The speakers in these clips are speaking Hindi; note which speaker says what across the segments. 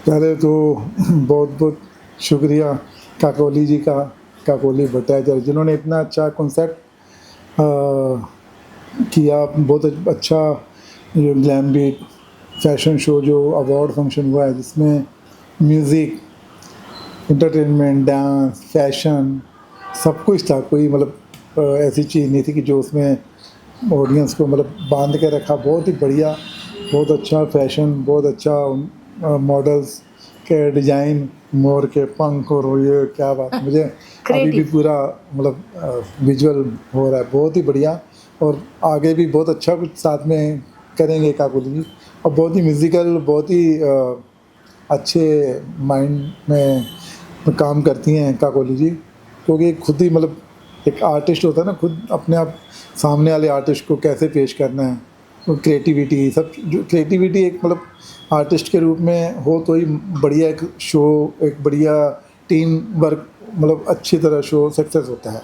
Speaker 1: पहले तो बहुत बहुत शुक्रिया काकोली जी का, काकोली भट्टाचार्य, जिन्होंने इतना अच्छा कॉन्सेप्ट किया। बहुत अच्छा जो ग्लैम बीट फैशन शो जो अवार्ड फंक्शन हुआ है, जिसमें म्यूज़िक, इंटरटेनमेंट, डांस, फैशन सब कुछ था। कोई मतलब ऐसी चीज़ नहीं थी कि जो उसमें ऑडियंस को मतलब बांध के रखा। बहुत ही बढ़िया, बहुत अच्छा फैशन, बहुत अच्छा मॉडल्स के डिज़ाइन, मोर के पंख, और ये क्या बात, मुझे अभी भी
Speaker 2: क्रिएटिव।
Speaker 1: पूरा मतलब विजुअल हो रहा है। बहुत ही बढ़िया, और आगे भी बहुत अच्छा कुछ साथ में करेंगे काकोली जी। और बहुत ही म्यूज़िकल, बहुत ही अच्छे माइंड में काम करती हैं काकोली जी, क्योंकि खुद ही मतलब एक आर्टिस्ट होता है ना, खुद अपने आप सामने वाले आर्टिस्ट को कैसे पेश करना है, तो क्रिएटिविटी, सब जो क्रिएटिविटी एक मतलब आर्टिस्ट के रूप में हो तो ही बढ़िया एक शो, एक बढ़िया टीम वर्क, मतलब अच्छी तरह शो सक्सेस होता है।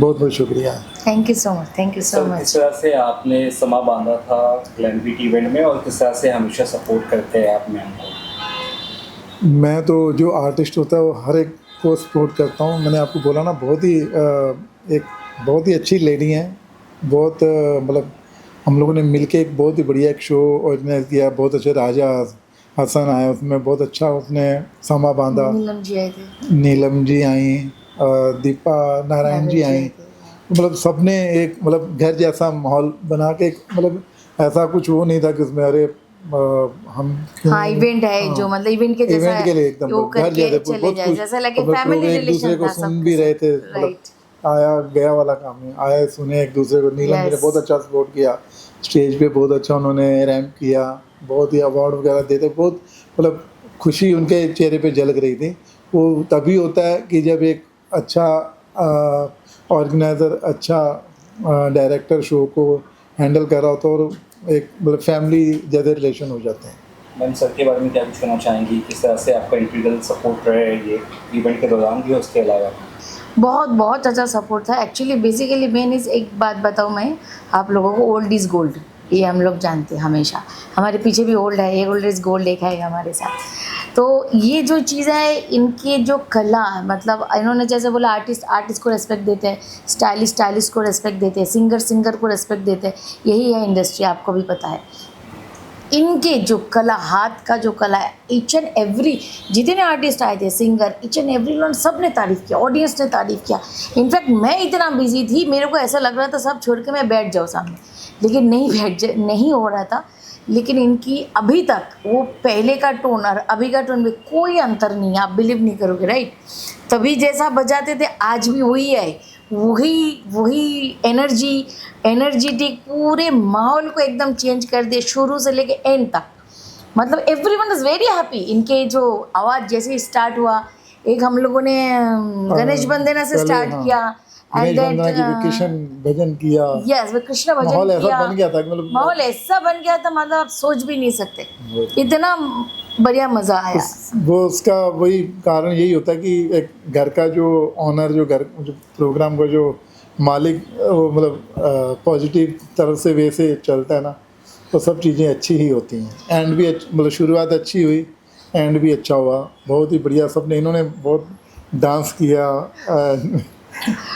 Speaker 1: बहुत बहुत शुक्रिया।
Speaker 2: Thank you so much, thank you so
Speaker 3: sir,
Speaker 2: much.
Speaker 3: किस तरह से आपने समा बांधा था ग्लैम बीट इवेंट में, और किस तरह से हमेशा सपोर्ट करते हैं आप मैम को?
Speaker 1: मैं तो जो आर्टिस्ट होता है वो हर एक को सपोर्ट करता हूँ। मैंने आपको बोला ना, बहुत ही एक बहुत ही अच्छी लेडी हैं। बहुत मतलब हम लोगों ने मिलके एक बहुत ही बढ़िया एक शो ऑर्गेनाइज किया। बहुत अच्छे राजा हसन आए उसमें, बहुत अच्छा उसने समा बांधा।
Speaker 2: नीलम जी आए थे।
Speaker 1: नीलम जी आई, दीपा नारायण जी आई। मतलब सबने एक मतलब घर जैसा माहौल बना के, एक मतलब ऐसा कुछ वो नहीं था कि उसमें अरे हम क्यों,
Speaker 2: हाँ, इवेंट है जो मतलब इवेंट के जैसा
Speaker 1: इवेंट के लिए एकदम
Speaker 2: वो
Speaker 1: घर
Speaker 2: करके
Speaker 1: जैसे
Speaker 2: चले
Speaker 1: बहुत
Speaker 2: जाए,
Speaker 1: खुश।
Speaker 2: जैसा लगे
Speaker 1: मतलब
Speaker 2: फैमिली
Speaker 1: एक दूसरे
Speaker 2: रिलेशन
Speaker 1: को
Speaker 2: था
Speaker 1: सुन
Speaker 2: सबके
Speaker 1: भी रहे थे,
Speaker 2: साथ।
Speaker 1: मतलब
Speaker 2: राइट।
Speaker 1: आया गया वाला काम है, आया सुने एक दूसरे को। नीलम जी ने
Speaker 2: यस।
Speaker 1: बहुत अच्छा सपोर्ट किया, स्टेज पे बहुत अच्छा उन्होंने रैम्प किया, बहुत ही अवार्ड वगैरह देते। बहुत मतलब खुशी उनके चेहरे पे झलक रही थी। वो तभी होता है कि जब एक अच्छा ऑर्गेनाइज़र, अच्छा डायरेक्टर शो को हैंडल कर रहा होता है, और एक मतलब फैमिली जैसे रिलेशन हो जाते हैं।
Speaker 3: मैम, सर के बारे में क्या कुछ कहना चाहेंगी? किस तरह से आपका इंटीग्रल सपोर्ट रहा है ये इवेंट के दौरान भी और उसके अलावा?
Speaker 2: बहुत बहुत अच्छा सपोर्ट था एक्चुअली। बेसिकली मेन इस एक बात बताऊँ मैं आप लोगों को, ओल्ड इज़ गोल्ड, ये हम लोग जानते हैं हमेशा। हमारे पीछे भी ओल्ड है, ये ओल्ड इज़ गोल्ड लिखा है हमारे साथ। तो ये जो चीज़ है, इनके जो कला, मतलब इन्होंने जैसे बोला, आर्टिस्ट आर्टिस्ट को रेस्पेक्ट देते हैं, स्टाइलिस्ट स्टाइलिस्ट को रेस्पेक्ट देते हैं, सिंगर सिंगर को रेस्पेक्ट देते हैं। यही है इंडस्ट्री, आपको भी पता है। इनके जो कला, हाथ का जो कला है, ईच एंड एवरी जितने आर्टिस्ट आए थे, singer, each and every one, सब ने तारीफ़ किया, ऑडियंस ने तारीफ़ किया। इनफैक्ट मैं इतना बिजी थी, मेरे को ऐसा लग रहा था सब छोड़ के मैं बैठ जाऊँ सामने, लेकिन नहीं हो रहा था। लेकिन इनकी अभी तक वो पहले का टोन और अभी का टोन में कोई अंतर नहीं है, आप बिलीव नहीं करोगे। राइट। तभी जैसा बजाते थे आज भी वही है, वही वही एनर्जेटिक, पूरे माहौल को एकदम चेंज कर दिया शुरू से लेके एंड तक। मतलब एवरीवन इज़ वेरी हैप्पी। इनके जो आवाज़ जैसे स्टार्ट हुआ, एक हम लोगों ने गणेश वंदना से
Speaker 1: पहले
Speaker 2: स्टार्ट किया, एंड
Speaker 1: गणेश वंदना की कृष्ण भजन किया।
Speaker 2: यस, वो कृष्ण भजन
Speaker 1: माहौल ऐसा
Speaker 2: किया।
Speaker 1: बन गया था कि मतलब
Speaker 2: माहौल ऐसा बन गया था, मतलब आप सोच भी नहीं सकते, इतना बढ़िया मज़ा आया।
Speaker 1: वो उसका वही कारण यही होता है कि एक घर का जो ऑनर, जो घर जो प्रोग्राम का जो मालिक, वो मतलब पॉजिटिव तरफ से वे से चलता है ना, तो सब चीज़ें अच्छी ही होती हैं। एंड भी मतलब शुरुआत अच्छी हुई, एंड भी अच्छा हुआ। बहुत ही बढ़िया, सबने इन्होंने बहुत डांस किया,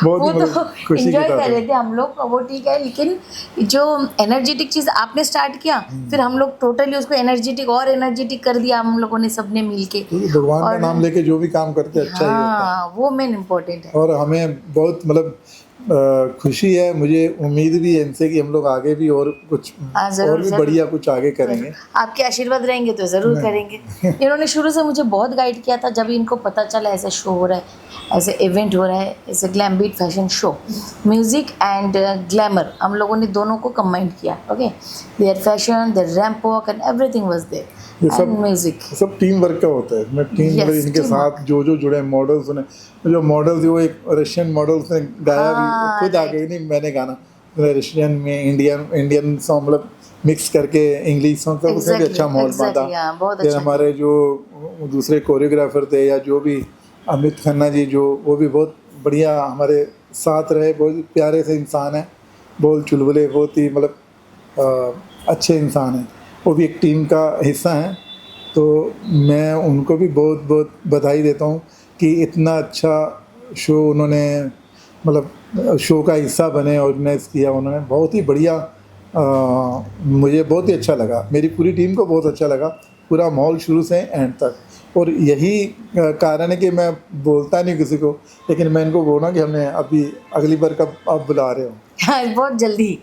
Speaker 1: बहुत
Speaker 2: वो
Speaker 1: ही
Speaker 2: तो
Speaker 1: मतलब खुशी की
Speaker 2: इंजॉय
Speaker 1: बात
Speaker 2: कर
Speaker 1: है।
Speaker 2: रहे थे हम लोग, वो ठीक है। लेकिन जो एनर्जेटिक चीज़ आपने स्टार्ट किया, फिर हम लोग टोटली उसको एनर्जेटिक और एनर्जेटिक कर दिया हम लोगों ने, सबने मिलके।
Speaker 1: क्योंकि भगवान का
Speaker 2: और
Speaker 1: नाम लेके जो भी काम करते हैं अच्छा ही होता है।
Speaker 2: हाँ, वो मेन इम्पोर्टेंट है।
Speaker 1: और हमें बहुत मतलब खुशी है, मुझे उम्मीद भी है इनसे कि हम लोग आगे भी और कुछ
Speaker 2: हाँ, ज़रूर
Speaker 1: और भी
Speaker 2: ज़रूर
Speaker 1: बढ़िया कुछ आगे
Speaker 2: ज़रूर।
Speaker 1: करेंगे।
Speaker 2: आपके आशीर्वाद रहेंगे तो ज़रूर करेंगे। इन्होंने शुरू से मुझे बहुत गाइड किया था, जब इनको पता चला ऐसा शो हो रहा है, ऐसे इवेंट हो रहा है, ऐसे glam beat fashion show, music and glamour, हम लोगों ने दोनों को कंबाइन किया। Okay, their fashion, their ramp walk and everything was there,
Speaker 1: ये
Speaker 2: एंड म्यूज़िक।
Speaker 1: सब टीम वर्क का होता है। मैं टीम मतलब
Speaker 2: यस,
Speaker 1: इनके
Speaker 2: टीम
Speaker 1: साथ जो जो जुड़े मॉडल्स ने, जो मॉडल्स, वो एक रशियन मॉडल्स ने गाया भी,
Speaker 2: हाँ,
Speaker 1: खुद आ गई,
Speaker 2: राइट।
Speaker 1: नहीं मैंने गाना रशियन में इंडियन सॉन्ग मतलब मिक्स करके इंग्लिश सॉन्ग, सब उसने भी
Speaker 2: एग्जैक्टली
Speaker 1: अच्छा माहौल बांधा।
Speaker 2: एग्जैक्टली, हाँ, बहुत
Speaker 1: फिर
Speaker 2: अच्छा किया।
Speaker 1: हमारे जो दूसरे कोरियोग्राफर थे, या जो भी अमित खन्ना जी, जो वो भी बहुत बढ़िया हमारे साथ रहे। बहुत प्यारे से इंसान हैं, बहुत चुलबुले, बहुत ही मतलब अच्छे इंसान हैं। वो भी एक टीम का हिस्सा हैं। तो मैं उनको भी बहुत बहुत बधाई देता हूँ कि इतना अच्छा शो उन्होंने मतलब शो का हिस्सा बने, ऑर्गेनाइज किया उन्होंने, बहुत ही बढ़िया। मुझे बहुत ही अच्छा लगा, मेरी पूरी टीम को बहुत अच्छा लगा, पूरा माहौल शुरू से एंड तक। और यही कारण है कि मैं बोलता नहीं किसी को, लेकिन मैं इनको बोला कि हमें अभी अगली बार कब आप बुला रहे हो।
Speaker 2: हाँ, बहुत जल्दी।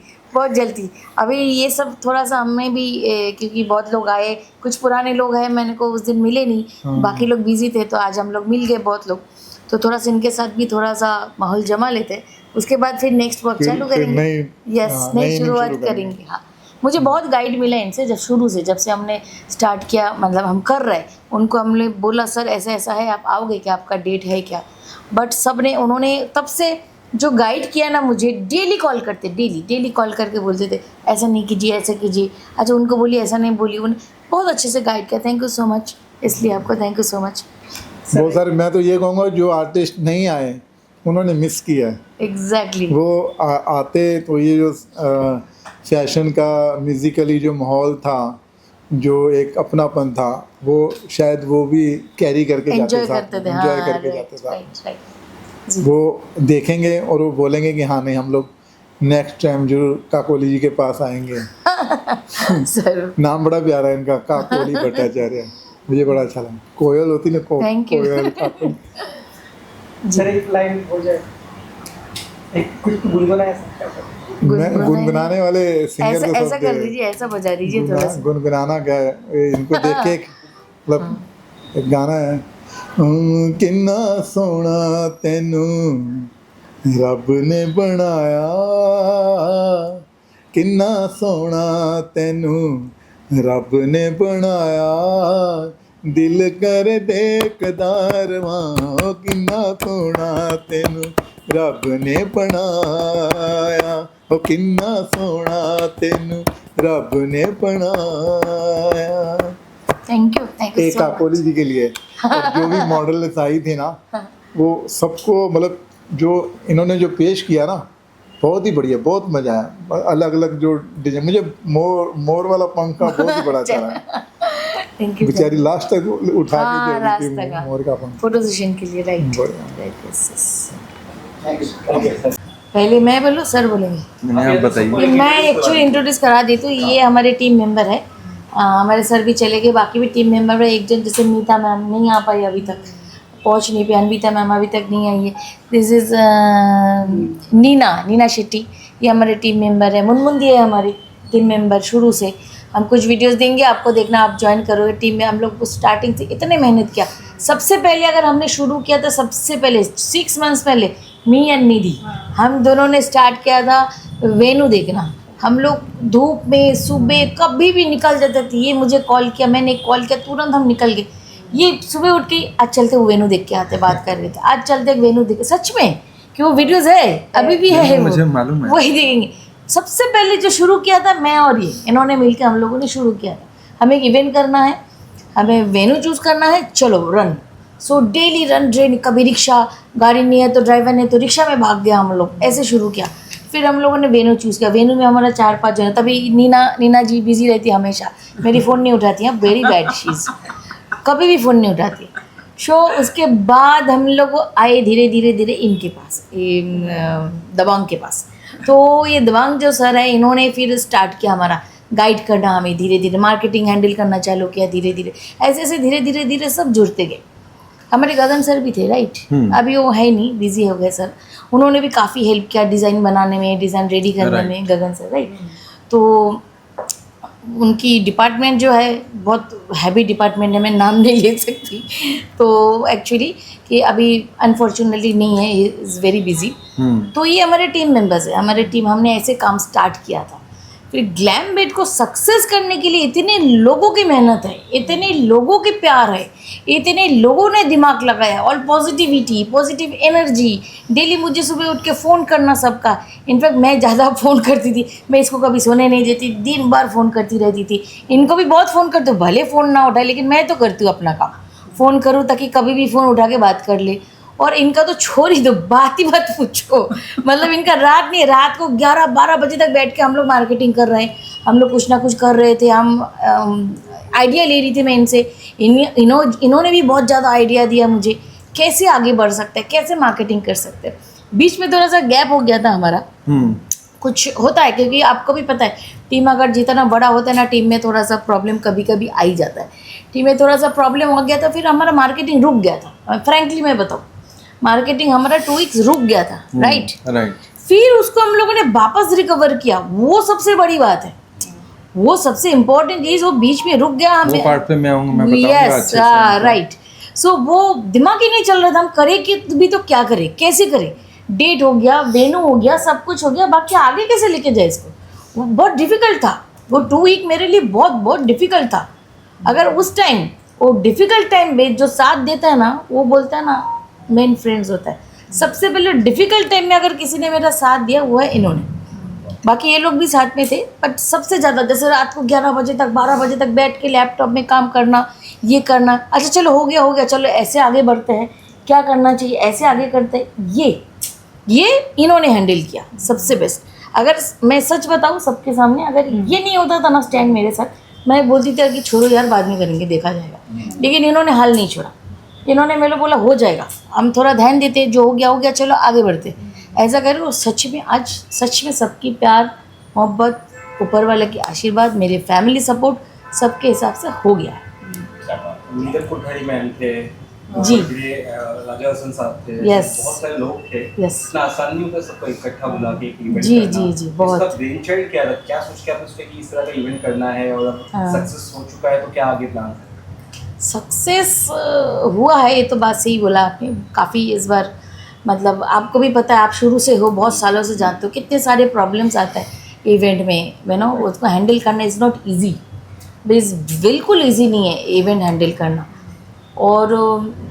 Speaker 2: अभी ये सब थोड़ा सा हमें भी क्योंकि बहुत लोग आए, कुछ पुराने लोग हैं, मैंने को उस दिन मिले नहीं, बाकी लोग बिजी थे, तो आज हम लोग मिल गए बहुत लोग, तो थोड़ा सा इनके साथ भी थोड़ा सा माहौल जमा लेते, उसके बाद फिर नेक्स्ट वर्क चालू करेंगे। यस, नई शुरुआत करेंगे। हाँ, मुझे बहुत गाइड मिला इनसे जब शुरू से, जब से हमने स्टार्ट किया, मतलब हम कर रहे, उनको हमने बोला सर ऐसा ऐसा है, आप आओगे क्या, आपका डेट है क्या, बट सब ने, उन्होंने तब से जो गाइड किया ना, मुझे डेली कॉल करते, डेली कॉल करके बोलते थे ऐसा नहीं कीजिए, ऐसा कीजिए, अच्छा उनको बोलिए ऐसा नहीं बोलिए, उन्हें बहुत अच्छे से गाइड किया। थैंक यू सो मच, इसलिए आपको थैंक यू सो मच।
Speaker 1: बहुत सारे, मैं तो ये कहूँगा जो आर्टिस्ट नहीं आए उन्होंने मिस किया है।
Speaker 2: एग्जैक्टली।
Speaker 1: वो आते तो ये जो फैशन का म्यूज़िकली जो माहौल था, जो एक अपनापन था, वो शायद वो भी कैरी करके
Speaker 2: एंजॉय
Speaker 1: जाते
Speaker 2: करते थे।
Speaker 1: एंजॉय
Speaker 2: हाँ,
Speaker 1: करके
Speaker 2: राइट
Speaker 1: जाते थे।
Speaker 2: राइट।
Speaker 1: वो देखेंगे और वो बोलेंगे कि हाँ नहीं, हम लोग नेक्स्ट टाइम जरूर काकोली जी के पास आएंगे।
Speaker 2: जरूर।
Speaker 1: नाम बड़ा प्यारा है इनका, काकोली भट्टाचार्य, मुझे बड़ा अच्छा लगा। कोयल होती ना,
Speaker 2: Thank you.
Speaker 1: Koyal Kakoli.
Speaker 4: Sir एक लाइन हो जाए, एक कुछ गुनगुना ऐसा।
Speaker 1: गुनगुनाने वाले सिंगर
Speaker 2: ऐसा
Speaker 1: को
Speaker 2: ऐसा
Speaker 1: सब
Speaker 2: कर दीजिए, ऐसा बजा दीजिए थोड़ा सा।
Speaker 1: गुनगुनाना क्या है, ये इनको देख के मतलब एक गाना है, किन्ना सोना तेनू रब ने बनाया, किन्ना सोना तेनू रब ने बनाया, दिल कर देखदार वां, किन्ना सोना तेनू रब ने बनाया, ओ किन्ना सोना तेनू रब ने बनाया।
Speaker 2: थैंक यू
Speaker 1: एक
Speaker 2: सो
Speaker 1: काकोली
Speaker 2: मच।
Speaker 1: जी के लिए। और जो भी मॉडल आई थी ना, वो सबको मतलब जो इन्होंने जो पेश किया ना, बहुत ही बढ़िया, बहुत मजा आया। अलग अलग जो डिजाइन, मुझे मोर वाला पंखा बहुत ही बड़ा अच्छा लगा।
Speaker 2: Thank you.
Speaker 1: बेचारी लास्ट तक उठा के
Speaker 2: हाँ,
Speaker 1: दे
Speaker 2: लास्ट
Speaker 1: रही थी
Speaker 2: तक
Speaker 1: मोर का पंखा।
Speaker 2: फोटो सेशन के लिए, राइट
Speaker 1: बढ़िया।
Speaker 2: राइट। यस।
Speaker 3: Okay sir.
Speaker 2: पहले मैं बोलूँ, सर बोलेंगे?
Speaker 5: आप बताइए।
Speaker 2: ये मैं एक्चुअली इंट्रोड्यूस करा देती हूँ, ये हमारे टीम मेंबर है। हमारे सर भी चले गए, बाकी भी टीम मेंबर है। एक जन जैसे नीता मैम नहीं आ पाई अभी तक, पहुँच नहीं पाई, अनविता मैम अभी तक नहीं आई है। दिस इज़ नीना शेट्टी, ये हमारे टीम मेंबर है। मुनमुंदी है हमारी टीम मेंबर शुरू से। हम कुछ वीडियोस देंगे आपको, देखना, आप ज्वाइन करोगे टीम में। हम लोग स्टार्टिंग से इतने मेहनत किया। सबसे पहले अगर हमने शुरू किया था, सबसे पहले 6 मंथ्स पहले मी एंड निधि, हम दोनों ने स्टार्ट किया था वेन्यू देखना। हम लोग धूप में सुबह कभी भी निकल जाते थे। ये मुझे कॉल किया, मैंने कॉल किया, तुरंत हम निकल गए। ये सुबह उठ के आज चलते हुए वेन्यू देख के आते, बात कर रहे थे, आज चलते वेन्यू देख, सच में कि वो वीडियोस है अभी भी है,
Speaker 5: मुझे मालूम है।
Speaker 2: वही देखेंगे। सबसे पहले जो शुरू किया था मैं और ये, इन्होंने मिलकर हम लोगों ने शुरू किया था। हमें एक इवेंट करना है, हमें वेन्यू चूज़ करना है, चलो run. So daily run train, कभी रिक्शा, गाड़ी नहीं है तो ड्राइवर नहीं तो रिक्शा में भाग गया हम लोग, ऐसे शुरू किया। फिर हम लोगों ने वेन्यू चूज़ किया। वेन्यू में हमारा 4-5 जन, तभी नीना जी बिजी रहती है हमेशा, मेरी फ़ोन नहीं उठाती हैं, वेरी बैड शीज़, कभी भी फ़ोन नहीं उठाती। सो उसके बाद हम लोग आए धीरे धीरे इनके पास, दबंग के पास। तो ये दबंग जो सर है, इन्होंने फिर स्टार्ट किया हमारा गाइड करना, हमें धीरे धीरे मार्केटिंग हैंडल करना चालू किया, धीरे धीरे ऐसे धीरे सब जुड़ते गए। हमारे गगन सर भी थे, राइट, अभी वो है नहीं, बिजी हो गए सर। उन्होंने भी काफ़ी हेल्प किया डिज़ाइन बनाने में, डिज़ाइन रेडी करने में, गगन सर, राइट। तो उनकी डिपार्टमेंट जो है बहुत हैवी डिपार्टमेंट है, मैं नाम नहीं ले सकती। तो एक्चुअली कि अभी अनफॉर्चुनेटली नहीं है, ही इज़ वेरी बिजी। तो ये हमारे टीम मेंबर्स है, हमारे टीम, हमने ऐसे काम स्टार्ट किया था। फिर ग्लैम बेड को सक्सेस करने के लिए इतने लोगों की मेहनत है, इतने लोगों के प्यार है, इतने लोगों ने दिमाग लगाया, और पॉजिटिविटी, पॉजिटिव एनर्जी। डेली मुझे सुबह उठ के फ़ोन करना सबका, इनफैक्ट मैं ज़्यादा फ़ोन करती थी, मैं इसको कभी सोने नहीं देती, दिन भर फ़ोन करती रहती थी। इनको भी बहुत फ़ोन करती हूँ, भले फ़ोन ना उठाए, लेकिन मैं तो करती हूँ अपना काम, फ़ोन करूँ ताकि कभी भी फ़ोन उठा के बात कर ले। और इनका तो छोड़ ही दो, बात ही मत पूछो। मतलब इनका रात नहीं, रात को 11-12 बजे तक बैठ के हम लोग मार्केटिंग कर रहे हैं, हम लोग कुछ ना कुछ कर रहे थे। हम आइडिया ले रही थी मैं इनसे, इन्होंने भी बहुत ज़्यादा आइडिया दिया मुझे कैसे आगे बढ़ सकते हैं, कैसे मार्केटिंग कर सकते हैं। बीच में थोड़ा सा गैप हो गया था हमारा, कुछ होता है क्योंकि आपको भी पता है टीम अगर जितना बड़ा होता है ना, टीम में थोड़ा सा प्रॉब्लम कभी कभी आ ही जाता है। टीम में थोड़ा सा प्रॉब्लम हो गया था, फिर हमारा मार्केटिंग रुक गया था। फ्रैंकली मैं बताऊँ, मार्केटिंग हमारा 2 वीक्स रुक गया था, राइट। फिर उसको हम लोगों ने वापस रिकवर किया, वो सबसे बड़ी बात है, वो सबसे इम्पोर्टेंट चीज़। वो बीच में रुक गया,
Speaker 5: वो पार्ट पे मैं आऊंगा, मैं बताऊंगा अच्छे से।
Speaker 2: राइट। सो वो दिमाग ही नहीं चल रहा था, हम करें कि भी तो क्या करें, कैसे करें। डेट हो गया, वेन्यू हो गया, सब कुछ हो गया, बाकी आगे कैसे लेके जाए इसको। वो बहुत डिफिकल्ट था, वो 2 वीक मेरे लिए बहुत बहुत डिफिकल्ट था। अगर उस टाइम, वो डिफिकल्ट टाइम में जो साथ देता है ना, वो बोलता है ना मेन फ्रेंड्स होता है। सबसे पहले डिफिकल्ट टाइम में अगर किसी ने मेरा साथ दिया वो है इन्होंने। बाकी ये लोग भी साथ में थे, बट सबसे ज़्यादा जैसे रात को 11 बजे तक 12 बजे तक बैठ के लैपटॉप में काम करना, ये करना, अच्छा चलो हो गया, चलो ऐसे आगे बढ़ते हैं, क्या करना चाहिए, ऐसे आगे करते हैं, ये इन्होंने हैंडल किया सबसे बेस्ट। अगर मैं सच बताऊँ सबके सामने, अगर ये नहीं होता था ना स्टैंड मेरे साथ, मैं बोलती थी कि छोड़ो यार बाद में करेंगे, देखा जाएगा। लेकिन इन्होंने हाल नहीं छोड़ा, इन्होंने मेरे बोला हो जाएगा, हम थोड़ा ध्यान देते, जो हो गया चलो आगे बढ़ते, ऐसा करो। सच में आज सच में सबकी प्यार मोहब्बत, ऊपर वाले की आशीर्वाद, मेरे फैमिली सपोर्ट सबके हिसाब से हो गया है।
Speaker 3: नीलम कोठारी मैम थे
Speaker 2: जी।
Speaker 3: राजा हसन साहब थे,
Speaker 2: Yes.
Speaker 3: बहुत सारे लोग थे।
Speaker 2: Yes.
Speaker 3: इतना आसान नहीं होता सबको इकट्ठा बुला के एक इवेंट
Speaker 2: जी,
Speaker 3: करना।
Speaker 2: जी, जी, बहुत।
Speaker 3: इसका ब्रेन चाइल्ड क्या था, क्या सोच के आपने सोचा कि इस तरह का इवेंट करना है, और अब
Speaker 2: हाँ।
Speaker 3: सक्सेस हो चुका है तो क्या आगे प्लान है?
Speaker 2: सक्सेस हुआ है, ये तो बात सही बोला आपने। काफ़ी इस बार मतलब आपको भी पता है, आप शुरू से हो, बहुत सालों से जानते हो कितने सारे प्रॉब्लम्स आता है इवेंट में, यू नो। उसको हैंडल करना इज़ नॉट ईजी, बिल्कुल ईजी नहीं है इवेंट हैंडल करना। और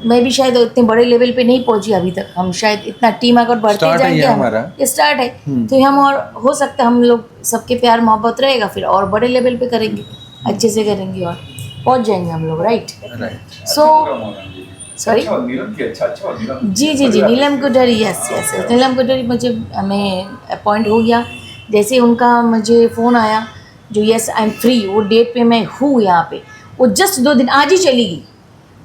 Speaker 2: मैं भी शायद इतने बड़े लेवल पे नहीं पहुंची अभी तक। हम शायद इतना टीम अगर बढ़ते
Speaker 5: Start है
Speaker 2: जाएंगे,
Speaker 5: ये हमारा।
Speaker 2: ये स्टार्ट है, तो हम और हो सकता है हम लोग सबके प्यार मोहब्बत रहेगा, फिर और बड़े लेवल पे करेंगे, अच्छे से करेंगे और पहुंच जाएंगे हम लोग, राइट। सो सॉरी, जी नीलम कोठारी, यस नीलम कोठारी मुझे हमें अपॉइंट हो गया। जैसे उनका मुझे फ़ोन आया जो यस आई एम फ्री, वो डेट पे मैं हूँ यहाँ पे, वो जस्ट 2 दिन, आज ही चली गई,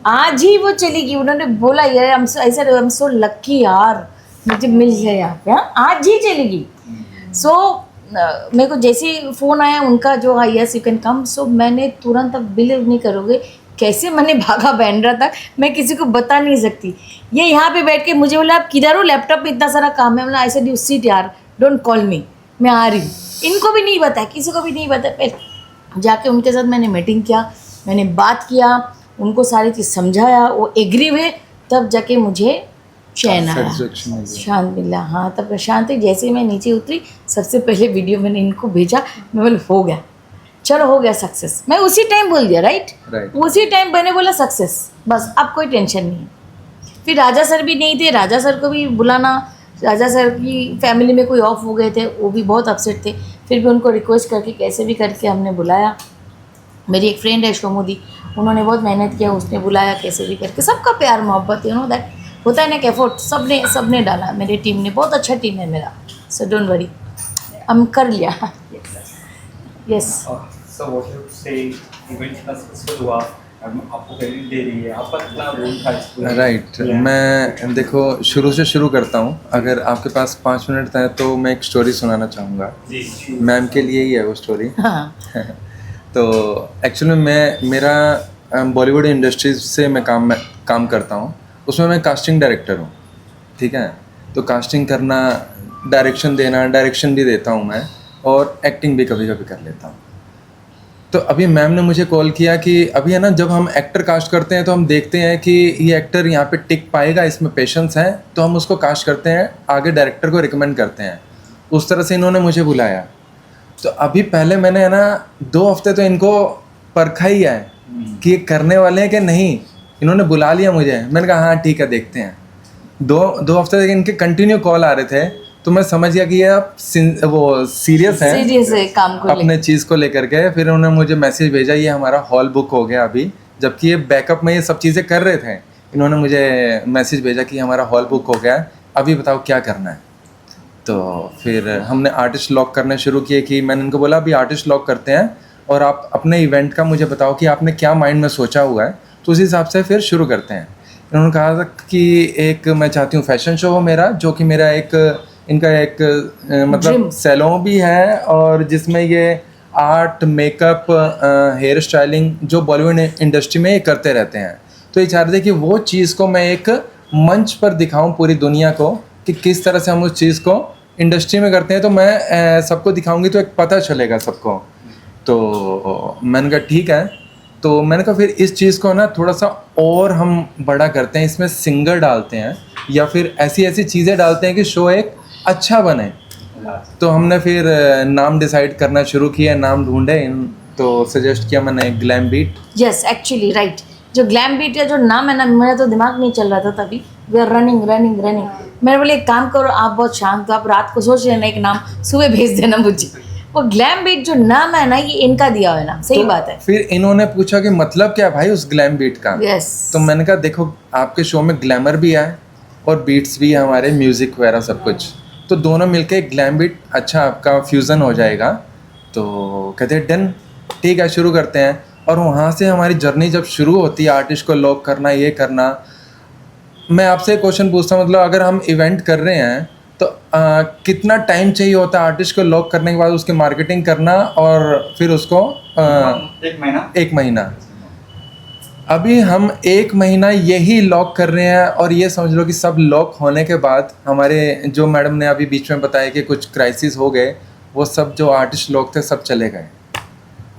Speaker 2: आज ही वो चली गई। उन्होंने बोला यार हम सो लक्की यार, मुझे मिल गया यहाँ पे, हाँ आज ही चली गई। सो मेरे को जैसे ही फ़ोन आया उनका जो हाँ यस यू कैन कम, सो मैंने तुरंत, अब बिलीव नहीं करोगे कैसे मैंने भागा बैंड्रा तक, मैं किसी को बता नहीं सकती। ये यहाँ पे बैठ के मुझे बोला आप किधर हो, लैपटॉप में इतना सारा काम है। बोला ऐसे ड्यू सीट यार, डोंट कॉल मी, मैं आ रही हूँ। इनको भी नहीं बताया, किसी को भी नहीं बताया। पहले जाके उनके साथ मैंने मीटिंग किया, मैंने बात किया, उनको सारी चीज़ समझाया, वो एग्री हुए, तब जाके मुझे चैन आया, शांत मिला। हाँ तब शांति। जैसे ही मैं नीचे उतरी, सबसे पहले वीडियो मैंने इनको भेजा, मैं बोला हो गया, चलो हो गया सक्सेस। मैं उसी टाइम बोल दिया, राइट। उसी टाइम मैंने बोला सक्सेस, बस अब कोई टेंशन नहीं है। फिर राजा सर भी नहीं थे, राजा सर को भी बुलाना, राजा सर की फैमिली में कोई ऑफ हो गए थे, वो भी बहुत अपसेट थे। फिर भी उनको रिक्वेस्ट करके कैसे भी करके हमने बुलाया। मेरी एक फ्रेंड है शोमोदी, उन्होंने बहुत मेहनत किया, उसने बुलाया कैसे भी करके। सबका प्यार मोहब्बत, यू नो दैट होता है ना, एफर्ट सबने डाला। मेरी टीम ने, बहुत अच्छा टीम है मेरा, सो डोंट वरी, हम कर लिया। यस
Speaker 3: सो व्हाट यू से इवेंट इतना सक्सेसफुल हुआ, आपको क्रेडिट दे रही है, आपका कितना रोल था इसमें?
Speaker 5: राइट। मैं देखो शुरू से शुरू करता हूँ। अगर आपके पास 5 मिनट है तो मैं एक स्टोरी सुनाना चाहूँगा।
Speaker 3: जी
Speaker 5: मैम के लिए ही है वो स्टोरी।
Speaker 2: हाँ
Speaker 5: तो एक्चुअली मेरा बॉलीवुड इंडस्ट्रीज से मैं काम करता हूँ, उसमें मैं कास्टिंग डायरेक्टर हूँ, ठीक है। तो कास्टिंग करना, डायरेक्शन देना, डायरेक्शन भी देता हूँ मैं, और एक्टिंग भी कभी कभी कर लेता हूँ। तो अभी मैम ने मुझे कॉल किया कि अभी है ना, जब हम एक्टर कास्ट करते हैं तो हम देखते हैं कि ये एक्टर यहाँ पे टिक पाएगा, इसमें पेशेंस है, तो हम उसको कास्ट करते हैं, आगे डायरेक्टर को रिकमेंड करते हैं। उस तरह से इन्होंने मुझे बुलाया। तो अभी पहले मैंने है ना 2 हफ्ते तो इनको परखा ही है कि ये करने वाले हैं कि नहीं। इन्होंने बुला लिया मुझे, मैंने कहा हाँ ठीक है देखते हैं। 2 हफ्ते तक इनके कंटिन्यू कॉल आ रहे थे, तो मैं समझ गया कि ये अब वो सीरियस है
Speaker 2: काम को
Speaker 5: अपने चीज़ को लेकर के। फिर उन्होंने मुझे मैसेज भेजा, ये हमारा हॉल बुक हो गया अभी, जबकि ये बैकअप में ये सब चीज़ें कर रहे थे, इन्होंने मुझे मैसेज भेजा कि हमारा हॉल बुक हो गया है, अभी बताओ क्या करना है। तो फिर हमने आर्टिस्ट लॉक करने शुरू किए कि मैंने इनको बोला अभी आर्टिस्ट लॉक करते हैं और आप अपने इवेंट का मुझे बताओ कि आपने क्या माइंड में सोचा हुआ है, तो उस हिसाब से फिर शुरू करते हैं। इन्होंने कहा था कि एक मैं चाहती हूँ फैशन शो हो मेरा, जो कि मेरा एक इनका एक मतलब सैलून भी है और जिसमें ये आर्ट, मेकअप, हेयर स्टाइलिंग जो बॉलीवुड इंडस्ट्री में ये करते रहते हैं। तो ये चाह रहे थे कि वो चीज़ को मैं एक मंच पर दिखाऊं पूरी दुनिया को कि किस तरह से हम उस चीज़ को इंडस्ट्री में करते हैं, तो मैं सबको दिखाऊंगी तो एक पता चलेगा सबको। तो मैंने कहा ठीक है। तो मैंने कहा फिर इस चीज़ को ना थोड़ा सा और हम बड़ा करते हैं, इसमें सिंगर डालते हैं या फिर ऐसी ऐसी चीज़ें डालते हैं कि शो एक अच्छा बने। तो हमने फिर नाम डिसाइड करना शुरू किया, नाम ढूंढे, तो सजेस्ट किया मैंने glam beat.
Speaker 2: Yes actually right, जो ग्लैम बीट का जो नाम है ना, मेरा तो दिमाग नहीं चल रहा था तभी। We are running running running, मैंने बोले एक काम करो, आप बहुत शांत हो, आप रात को सोच लेना एक नाम, सुबह भेज देना मुझे। वो ग्लैम बीट जो नाम है ना, ये इनका दिया हुआ है नाम, सही बात है।
Speaker 5: फिर इन्होंने पूछा कि मतलब क्या है भाई उस ग्लैम बीट का।
Speaker 2: यस
Speaker 5: तो मैंने कहा देखो आपके शो में ग्लैमर भी है और बीट्स भी है, हमारे म्यूज़िक वगैरह सब कुछ, तो दोनों मिलके ग्लैम बीट अच्छा आपका फ्यूज़न हो जाएगा। तो कहते डन, ठीक है शुरू करते हैं। और वहाँ से हमारी जर्नी जब शुरू होती है, आर्टिस्ट को लॉक करना, ये करना। मैं आपसे एक क्वेश्चन पूछता हूँ, मतलब अगर हम इवेंट कर रहे हैं तो कितना टाइम चाहिए होता है आर्टिस्ट को लॉक करने के बाद उसकी मार्केटिंग करना और फिर उसको एक महीना। अभी हम 1 महीना यही लॉक कर रहे हैं और ये समझ लो कि सब लॉक होने के बाद हमारे जो मैडम ने अभी बीच में बताया कि कुछ क्राइसिस हो गए, वो सब जो आर्टिस्ट लोग थे सब चले गए।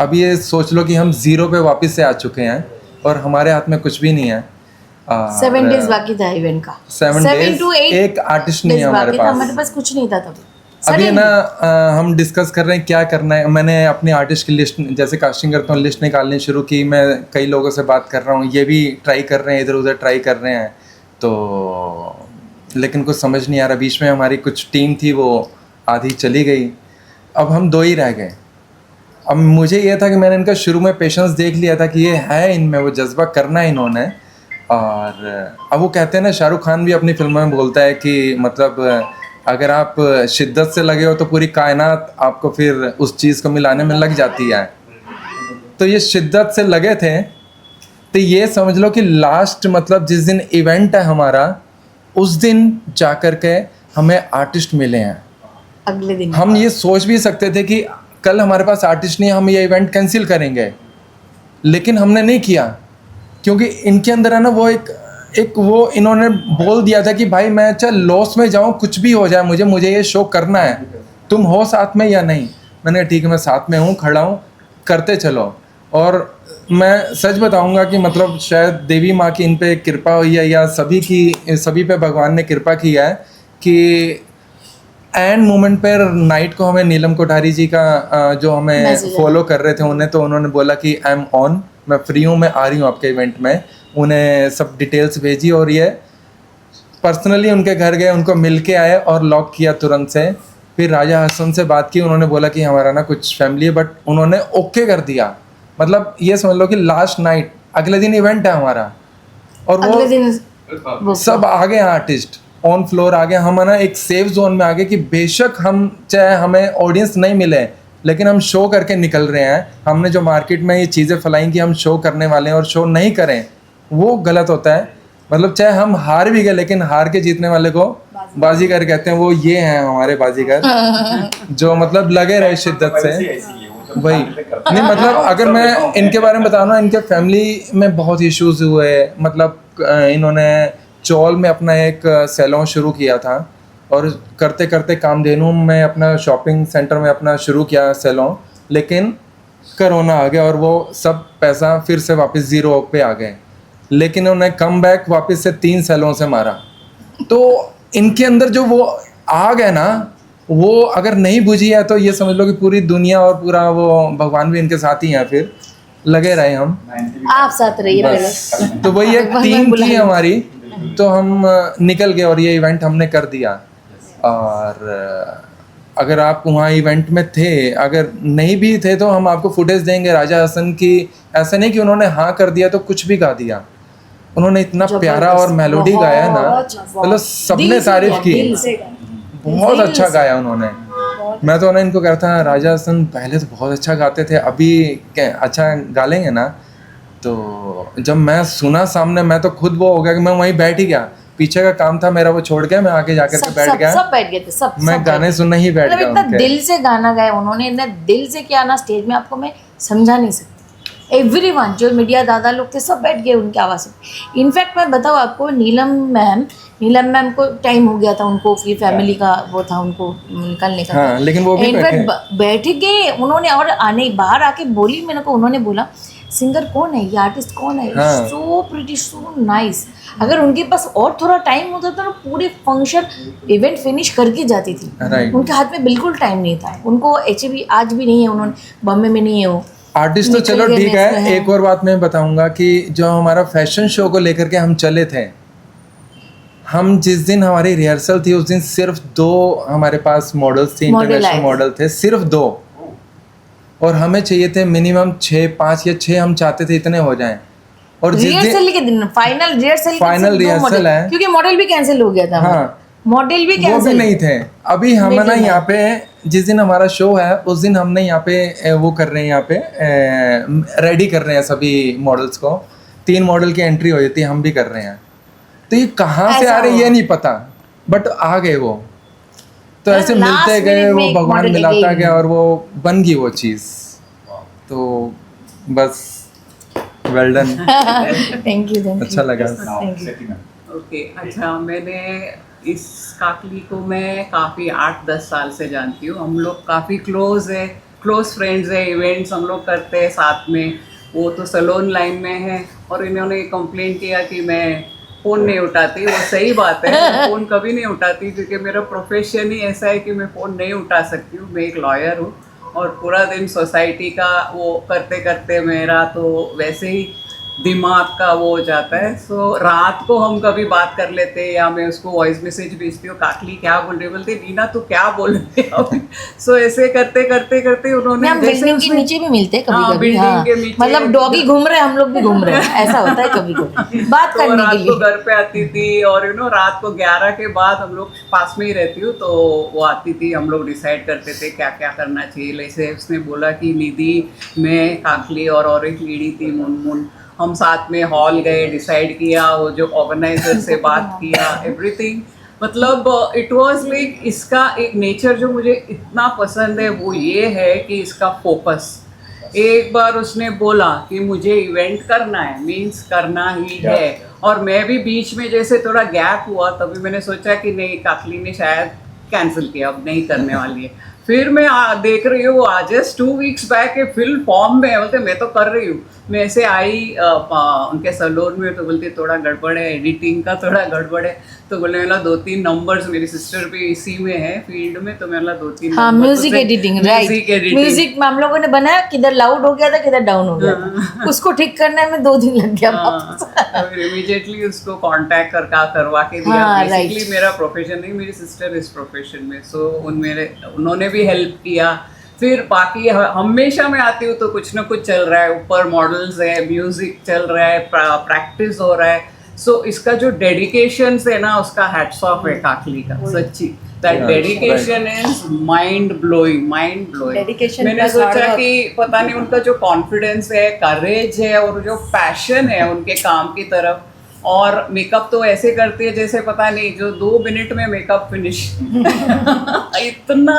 Speaker 5: अब ये सोच लो कि हम 0 पे वापस से आ चुके हैं और हमारे हाथ में कुछ भी नहीं है।
Speaker 2: 7 डेज बाकी था इवेंट का,
Speaker 5: 7 days, एक आर्टिस्ट नहीं है
Speaker 2: हमारे पास कुछ नहीं था तभी।
Speaker 5: अभी ना हम डिस्कस कर रहे हैं क्या करना है। मैंने अपनी आर्टिस्ट की लिस्ट, जैसे कास्टिंग करता हूँ, लिस्ट निकालनी शुरू की। मैं कई लोगों से बात कर रहा हूँ, ये भी ट्राई कर रहे हैं, इधर उधर ट्राई कर रहे हैं, तो लेकिन कुछ समझ नहीं आ रहा। बीच में हमारी कुछ टीम थी वो आधी चली गई, अब हम 2 ही रह गए। अब मुझे ये था कि मैंने इनका शुरू में पेशेंस देख लिया था कि ये है इनमें, वो जज्बा करना है इन्होंने। और अब वो कहते हैं ना, शाहरुख खान भी अपनी फिल्मों में बोलता है कि मतलब अगर आप शिद्दत से लगे हो तो पूरी कायनात आपको फिर उस चीज़ को मिलाने में लग जाती है। तो ये शिद्दत से लगे थे। तो ये समझ लो कि लास्ट मतलब जिस दिन इवेंट है हमारा, उस दिन जा कर के हमें आर्टिस्ट मिले हैं।
Speaker 2: अगले दिन
Speaker 5: हम ये सोच भी सकते थे कि कल हमारे पास आर्टिस्ट नहीं, हम ये इवेंट कैंसिल करेंगे, लेकिन हमने नहीं किया क्योंकि इनके अंदर है ना वो एक वो इन्होंने बोल दिया था कि भाई मैं चाहे लॉस में जाऊं, कुछ भी हो जाए, मुझे ये शो करना है, तुम हो साथ में या नहीं। मैंने कहा ठीक है, मैं साथ में हूँ, खड़ा हूँ, करते चलो। और मैं सच बताऊंगा कि मतलब शायद देवी माँ की इन पे कृपा हुई है या सभी पे भगवान ने कृपा किया है कि एंड मोमेंट पर नाइट को हमें नीलम कोठारी जी का जो हमें फॉलो कर रहे थे उन्होंने बोला कि आई एम ऑन, मैं फ्री हूँ, मैं आ रही हूँ आपके इवेंट में। उन्हें सब डिटेल्स भेजी और ये पर्सनली उनके घर गए, उनको मिल के आए और लॉक किया तुरंत से। फिर राजा हसन से बात की, उन्होंने बोला कि हमारा ना कुछ फैमिली है, बट उन्होंने ओके कर दिया। मतलब ये समझ लो कि लास्ट नाइट, अगले दिन इवेंट है हमारा और
Speaker 2: अगले दिन
Speaker 5: सब आ गए आर्टिस्ट ऑन फ्लोर आ गए। हम ना एक सेफ जोन में आ गए कि बेशक हम चाहे हमें ऑडियंस नहीं मिले लेकिन हम शो करके निकल रहे हैं। हमने जो मार्केट में ये चीज़ें फैलाई कि हम शो करने वाले हैं और शो नहीं करें, वो गलत होता है। मतलब चाहे हम हार भी गए लेकिन हार के जीतने वाले को बाजीगर कहते हैं। वो ये हैं हमारे बाजीगर जो मतलब लगे रहे शिद्दत से। वही नहीं, मतलब अगर मैं इनके बारे में बता रहा हूँ, इनके फैमिली में बहुत इश्यूज हुए। मतलब इन्होंने चौल में अपना एक सैलून शुरू किया था और करते करते कामधेनु में अपना शॉपिंग सेंटर में अपना शुरू किया सैलून, लेकिन कोरोना आ गया और वो सब पैसा फिर से वापस 0 पे आ गए। लेकिन उन्होंने कम बैक वापस से 3 सैलून से मारा। तो इनके अंदर जो वो आग है ना, वो अगर नहीं बुझी है तो ये समझ लो कि पूरी दुनिया और पूरा वो भगवान भी इनके साथ ही हैं। फिर लगे रहे हम,
Speaker 2: आप साथ रहिए
Speaker 5: बस। तो वही एक टीम थी हमारी, तो हम निकल गए और ये इवेंट हमने कर दिया। और अगर आप वहाँ इवेंट में थे, अगर नहीं भी थे तो हम आपको फुटेज देंगे राजा हसन की। ऐसा नहीं कि उन्होंने हाँ कर दिया तो कुछ भी गा दिया। उन्होंने इतना प्यारा और मेलोडी गाया ना, मतलब सबने तारीफ की, बहुत अच्छा गाया उन्होंने। मैं तो ना इनको कहता था राजा हसन पहले तो बहुत अच्छा गाते थे, अभी क्या अच्छा गा लेंगे ना। तो जब मैं सुना सामने, मैं तो खुद वो हो गया कि मैं वहीं बैठ ही गया, पीछे का काम था मेरा वो छोड़ के मैं आके जाकर के बैठ गया,
Speaker 2: सब बैठ गए थे, सब
Speaker 5: मैं
Speaker 2: सब
Speaker 5: गाने सुनने ही बैठ
Speaker 2: मतलब
Speaker 5: गया
Speaker 2: इतना
Speaker 5: उनके।
Speaker 2: दिल से गाना गाया उन्होंने, इतना दिल से किया ना स्टेज में, आपको मैं समझा नहीं सकती। एवरीवन जो मीडिया दादा लोग थे सब बैठ गए उनकी आवाज़ से। इनफैक्ट मैं बताऊँ आपको, नीलम मैम को टाइम हो गया था, उनको फिर फैमिली का वो था, उनको निकलने का
Speaker 5: हाँ, लेकिन वो भी बैठे।
Speaker 2: बैठ गए उन्होंने, और आने बाहर आके बोली मैंने को, उन्होंने बोला सिंगर कौन है, ये आर्टिस्ट कौन है,
Speaker 5: हाँ।
Speaker 2: So pretty, so nice. अगर उनके पास और थोड़ा टाइम होता तो पूरे फंक्शन इवेंट फिनिश करके जाती थी।
Speaker 5: Right.
Speaker 2: उनके हाथ में बिल्कुल टाइम नहीं था, उनको एचबी आज भी नहीं है, उन्होंने बॉम्बे में नहीं है वो
Speaker 5: आर्टिस्ट तो
Speaker 2: निकल
Speaker 5: चलो
Speaker 2: गए
Speaker 5: ठीक
Speaker 2: नेक्स्ट में
Speaker 5: है। एक और बात मैं बताऊंगा कि जो हमारा फैशन शो को लेकर के हम चले थे, हम जिस दिन हमारी रिहर्सल थी उस दिन सिर्फ 2 हमारे पास मॉडल्स थे,
Speaker 2: मॉडल
Speaker 5: इंटरनेशनल
Speaker 2: आए
Speaker 5: मॉडल थे, सिर्फ 2, और हमें चाहिए थे मिनिमम 6, 5 या 6 हम चाहते थे इतने हो जाएं। और जिस दिन
Speaker 2: रिहर्सल के दिन, फाइनल रिहर्सल
Speaker 5: Final rehearsal है।
Speaker 2: क्योंकि मॉडल भी कैंसिल हो गया था।
Speaker 5: हाँ,
Speaker 2: मॉडल भी
Speaker 5: वो भी
Speaker 2: कैंसिल
Speaker 5: नहीं थे। अभी हम
Speaker 2: Middle
Speaker 5: ना
Speaker 2: में।
Speaker 5: यहाँ पे जिस दिन हमारा शो है उस दिन हमने यहाँ पे वो कर रहे हैं, यहाँ पे रेडी कर रहे हैं सभी मॉडल्स को। 3 मॉडल की एंट्री हो जाती है, हम भी कर रहे हैं। तो ये कहाँ से
Speaker 2: ऐसा
Speaker 5: आ रहे
Speaker 2: हुआ।
Speaker 5: ये नहीं पता, बट आ गए वो। तो ऐसे
Speaker 2: last
Speaker 5: मिलते गए,
Speaker 2: minute में
Speaker 5: वो
Speaker 2: एक
Speaker 5: भगवान
Speaker 2: model
Speaker 5: मिलाता
Speaker 2: लेके
Speaker 5: गया और वो बन गई वो चीज़। तो बस वेल डन,
Speaker 2: थैंक यू
Speaker 5: अच्छा लगा।
Speaker 2: Thank you.
Speaker 6: ओके अच्छा, मैंने इस काकली को मैं काफ़ी 8-10 साल से जानती हूँ। हम लोग काफ़ी क्लोज फ्रेंड्स है, इवेंट्स हम लोग करते हैं साथ में। वो तो सलोन लाइन में है और इन्होंने कंप्लेन किया कि मैं फ़ोन नहीं उठाती। वो सही बात है, मैं फ़ोन कभी नहीं उठाती क्योंकि मेरा प्रोफेशन ही ऐसा है कि मैं फ़ोन नहीं उठा सकती हूँ। मैं एक लॉयर हूँ और पूरा दिन सोसाइटी का वो करते करते मेरा तो वैसे ही दिमाग का वो हो जाता है। सो रात को हम कभी बात कर लेते हैं या मैं उसको वॉइस मैसेज भेजती हूँ, काकली क्या बोल रही, बोलती नीना तू क्या बोल रही है अभी। सो ऐसे करते करते करते उन्होंने
Speaker 2: हम बिल्डिंग के नीचे भी मिलते हैं
Speaker 6: हाँ,
Speaker 2: कभी कभी।
Speaker 6: building
Speaker 2: हाँ,
Speaker 6: के नीचे।
Speaker 2: मतलब डॉगी घूम रहे हैं, हम लोग भी घूम रहे हैं, ऐसा होता है कभी कभी बात
Speaker 6: तो
Speaker 2: करने
Speaker 6: रात
Speaker 2: के
Speaker 6: को
Speaker 2: लिए।
Speaker 6: घर पे आती थी और रात को 11 के बाद हम लोग पास में ही रहती हूँ, तो वो आती थी, हम लोग डिसाइड करते थे क्या क्या करना चाहिए। जैसे उसने बोला कि निधि, मैं, काकली और एक लेडी थी मुनमुन, हम साथ में हॉल गए, डिसाइड किया, वो जो ऑर्गेनाइजर से बात किया, एवरीथिंग। मतलब इट वाज लाइक, इसका एक नेचर जो मुझे इतना पसंद है वो ये है कि इसका फोकस। एक बार उसने बोला कि मुझे इवेंट करना है, मीन्स करना ही है। और मैं भी बीच में जैसे थोड़ा गैप हुआ, तभी मैंने सोचा कि नहीं, काकली ने शायद कैंसिल किया, अब नहीं करने वाली है। फिर मैं देख रही हूँ आज जस्ट 2 वीक्स बैक के फुल फॉर्म में, बोलते मैं तो कर रही हूँ। मैं ऐसे आई उनके सैलून में, तो बोलती थोड़ा गड़बड़ है, एडिटिंग का थोड़ा गड़बड़ है। तो बोले मेरा 2-3 नंबर्स, मेरी सिस्टर भी इसी में है फील्ड में, तो मेरा 2-3
Speaker 2: हाँ, म्यूजिक एडिटिंग, राइट। म्यूजिक में हम लोगों ने बनाया, किधर लाउड हो गया था, किधर डाउन हो गया था, उसको ठीक करने में 2 दिन लग गया वापस।
Speaker 6: इमीडिएटली उसको कांटेक्ट करवा के दिया।
Speaker 2: हाँ,
Speaker 6: बेसिकली
Speaker 2: right.
Speaker 6: मेरा प्रोफेशन नहीं, मेरी सिस्टर इस प्रोफेशन में, सो उन्होंने भी हेल्प किया। फिर बाकी हमेशा मैं आती हूँ तो कुछ ना कुछ चल रहा है, ऊपर मॉडल्स है, म्यूजिक चल रहा है, प्रैक्टिस हो रहा है। सो इसका जो डेडिकेशन है ना, उसका हैट्स ऑफ है काकली का, सच्ची। That dedication is mind blowing.
Speaker 2: Dedication
Speaker 6: मैंने
Speaker 2: plus hard
Speaker 6: सोचा
Speaker 2: work.
Speaker 6: कि पता नहीं उनका जो कॉन्फिडेंस है, करेज है और जो पैशन है उनके काम की तरफ। और मेकअप तो ऐसे करती है जैसे पता नहीं जो 2 मिनट में मेकअप फिनिश। इतना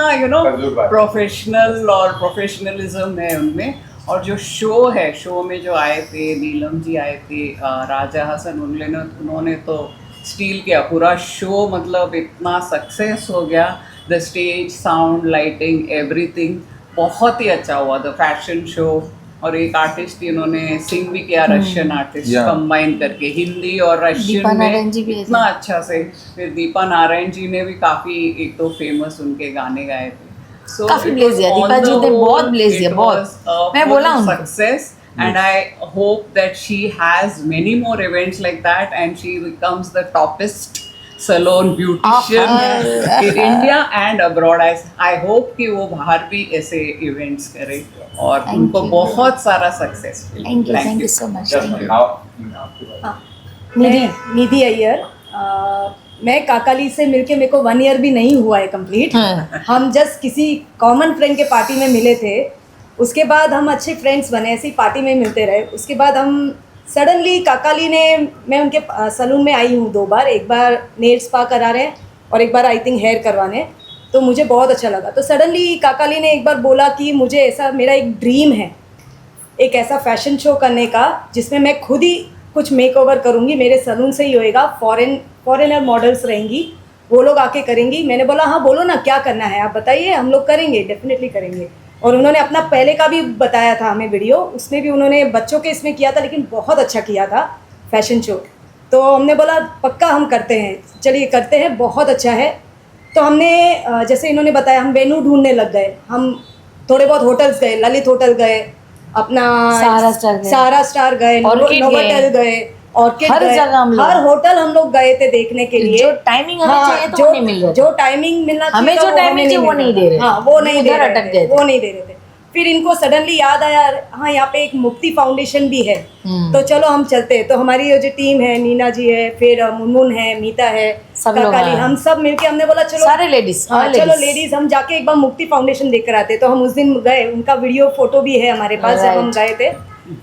Speaker 6: प्रोफेशनल और प्रोफेशनलिज्म है उनमें। और जो शो है, शो में जो आए थे नीलम जी, आए थे राजा हसन, उन्होंने तो स्टील किया पूरा शो। मतलब इतना सक्सेस हो गया, the stage, sound, lighting, everything बहुत ही अच्छा हुआ द फैशन शो। और एक आर्टिस्ट इन्होंने सिंग भी किया, रशियन आर्टिस्ट कंबाइन करके, हिंदी और रशियन में इतना अच्छा से। फिर दीपा नारायण जी ने भी काफ़ी एक तो फेमस उनके गाने गाए थे। So
Speaker 2: काफी ब्लेज दिया दीपा जी ने, बहुत ब्लेज दिया, बहुत। मैं बोला उनको
Speaker 6: success and I hope that she has many more events like that and she becomes the toppest salon beautician in India and abroad. I hope कि वो बाहर भी ऐसे events करे और उनको बहुत सारा सक्सेस मिले।
Speaker 2: Thank you so much.
Speaker 3: Just now,
Speaker 7: निधि अय्यर। मैं काकाली से मिलके मेरे को 1 ईयर भी नहीं हुआ है कंप्लीट।
Speaker 2: हाँ।
Speaker 7: हम जस्ट किसी कॉमन फ्रेंड के पार्टी में मिले थे, उसके बाद हम अच्छे फ्रेंड्स बने, ऐसी पार्टी में मिलते रहे। उसके बाद हम सडनली काकाली ने, मैं उनके सलून में आई हूँ 2 बार, एक बार नेल स्पा करा रहे हैं और एक बार आई थिंक हेयर करवाने, तो मुझे बहुत अच्छा लगा। तो सडनली काकाली ने एक बार बोला कि मुझे ऐसा, मेरा एक ड्रीम है एक ऐसा फैशन शो करने का जिसमें मैं खुद ही कुछ मेकओवर करूँगी, मेरे सलून से ही होएगा, फॉरेनर मॉडल्स रहेंगी, वो लोग आके करेंगी। मैंने बोला हाँ बोलो ना क्या करना है, आप बताइए, हम लोग करेंगे, डेफिनेटली करेंगे। और उन्होंने अपना पहले का भी बताया था हमें वीडियो, उसमें भी उन्होंने बच्चों के इसमें किया था, लेकिन बहुत अच्छा किया था फैशन शो। तो हमने बोला पक्का हम करते हैं, चलिए करते हैं, बहुत अच्छा है। तो हमने जैसे इन्होंने बताया, हम वेन्यू ढूंढने लग गए, हम थोड़े बहुत होटल्स गए, ललित होटल गए, अपना सारा स्टार गए, नोवाटेल गए, ऑर्किड
Speaker 2: हर
Speaker 7: गए,
Speaker 2: जगह हम लोग,
Speaker 7: हर होटल हम लोग गए थे देखने के लिए।
Speaker 2: जो टाइमिंग हमें चाहिए तो
Speaker 7: जो
Speaker 2: वो नहीं मिल रहा था।
Speaker 7: जो टाइमिंग मिलना चाहिए
Speaker 2: हमें
Speaker 7: था,
Speaker 2: जो टाइमिंग चाहिए वो नहीं दे रहे,
Speaker 7: हाँ वो नहीं दे
Speaker 2: उधर
Speaker 7: रहे
Speaker 2: अटक
Speaker 7: थे,
Speaker 2: गए थे।
Speaker 7: वो नहीं दे रहे थे। फिर इनको सडनली याद आया, हाँ यहाँ पे एक मुक्ति फाउंडेशन भी है, तो चलो हम चलते हैं। तो हमारी ये जो टीम है, नीना जी है, फिर मुनमुन है, मीता है,
Speaker 2: सब लोग
Speaker 7: काकाली,
Speaker 2: हैं।
Speaker 7: हम सब मिलके हमने बोला चलो
Speaker 2: सारे लेडीज,
Speaker 7: हाँ चलो लेडीज हम जाके एक बार मुक्ति फाउंडेशन देख कर आते। तो हम उस दिन गए, उनका वीडियो फोटो भी है हमारे पास, जब हम गए थे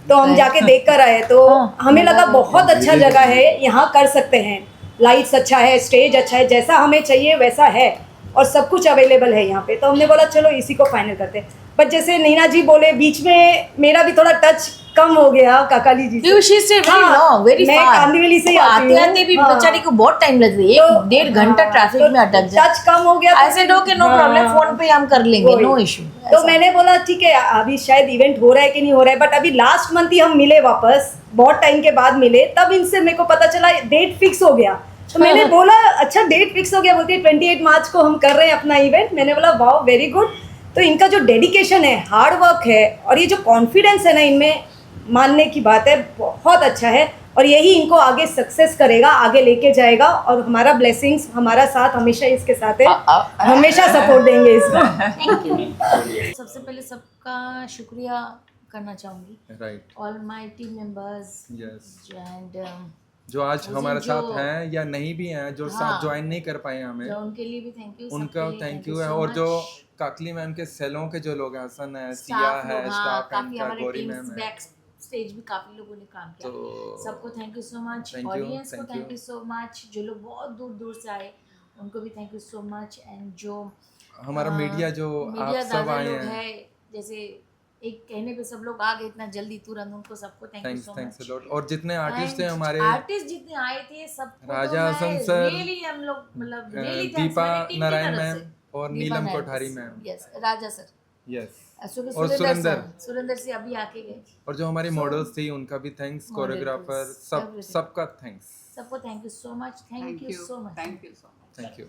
Speaker 7: तो हम जाके देख कर आए। तो हमें लगा बहुत अच्छा जगह है, यहाँ कर सकते हैं, लाइट्स अच्छा है, स्टेज अच्छा है, जैसा हमें चाहिए वैसा है और सब कुछ अवेलेबल है यहाँ पे। तो हमने बोला चलो इसी को फाइनल करते हैं। पर जैसे नीना जी बोले, बीच में मेरा भी थोड़ा टच कम हो गया काकाली जी से।
Speaker 2: She stayed very long, very
Speaker 7: मैं
Speaker 2: far.
Speaker 7: कांदिवली से ही
Speaker 2: वो
Speaker 7: आती हूँ।
Speaker 2: आते भी
Speaker 7: हाँ।
Speaker 2: बेचारी को बहुत टाइम लगता है, 1-1.5 घंटा ट्रैफिक में अटक जाए।
Speaker 7: टच कम हो गया तो
Speaker 2: ऐसे नो के नो प्रॉब्लम, फोन पे हम कर लेंगे,
Speaker 7: वही।
Speaker 2: No issue.
Speaker 7: तो मैंने बोला ठीक है, अभी शायद इवेंट हो रहा है कि नहीं हो रहा है, बट अभी लास्ट मंथ ही हम मिले वापस, बहुत टाइम के बाद मिले, तब इनसे मेरे को पता चला डेट फिक्स हो गया। तो मैंने बोला अच्छा डेट फिक्स हो गया, बोलती है 28 मार्च को हम कर रहे हैं अपना इवेंट। मैंने बोला वाओ वेरी गुड। तो इनका जो डेडिकेशन है, हार्ड वर्क है और ये जो कॉन्फिडेंस है ना इनमें, मानने की बात है, बहुत अच्छा है और यही इनको आगे सक्सेस करेगा, आगे लेके जाएगा। और हमारा ब्लेसिंग्स, हमारा साथ हमेशा इसके साथ है, हमेशा सपोर्ट देंगे इसका।
Speaker 2: Thank you. सबसे पहले सबका शुक्रिया करना चाहूँगी,
Speaker 5: right,
Speaker 2: all my team members
Speaker 5: yes,
Speaker 2: and
Speaker 5: जो आज हमारे
Speaker 2: जो-
Speaker 5: साथ हैं या नहीं भी हैं, जो
Speaker 2: हाँ।
Speaker 5: साथ ज्वाइन नहीं कर पाए हमें,
Speaker 2: उनके लिए भी थैंक यू,
Speaker 5: उनका थैंक यू है। और जो काकली मैम के सेलों के जो लोग हैं, हसन है, सिया है, स्टाफ है, इनका, गौरी मैम है,
Speaker 2: बैक स्टेज भी काफी लोगों ने काम किया,
Speaker 5: तो
Speaker 2: सबको thank you so much.
Speaker 5: Thank you,
Speaker 2: audience को
Speaker 5: thank
Speaker 2: thank
Speaker 5: you.
Speaker 2: You so much, जो लोग बहुत दूर दूर से आए उनको भी thank you so much. And जो
Speaker 5: हमारा मीडिया जो आप सब आए
Speaker 2: लोग
Speaker 5: हैं,
Speaker 2: है, जैसे एक कहने पे सब लोग आ गए इतना जल्दी तुरंत, उनको सबको thank you
Speaker 5: thanks
Speaker 2: so
Speaker 5: thanks
Speaker 2: much.
Speaker 5: A lot. और जितने आर्टिस्ट हैं हमारे,
Speaker 2: आर्टिस्ट जितने आए थे सबको
Speaker 5: राजा हसन सर,
Speaker 2: रियली हम लोग मतलब रियली
Speaker 5: दीपा नारायण मैम और नीलम कोठारी मैम,
Speaker 2: यस, राजा सर,
Speaker 5: यस,
Speaker 2: और सुरेंद्र से अभी आके गए।
Speaker 5: और जो हमारी मॉडल्स थी उनका भी थैंक्स, कोरियोग्राफर, सबका थैंक्स,
Speaker 2: सबको thank you so much, thank you so much.
Speaker 6: Thank you so much.
Speaker 5: Thank you.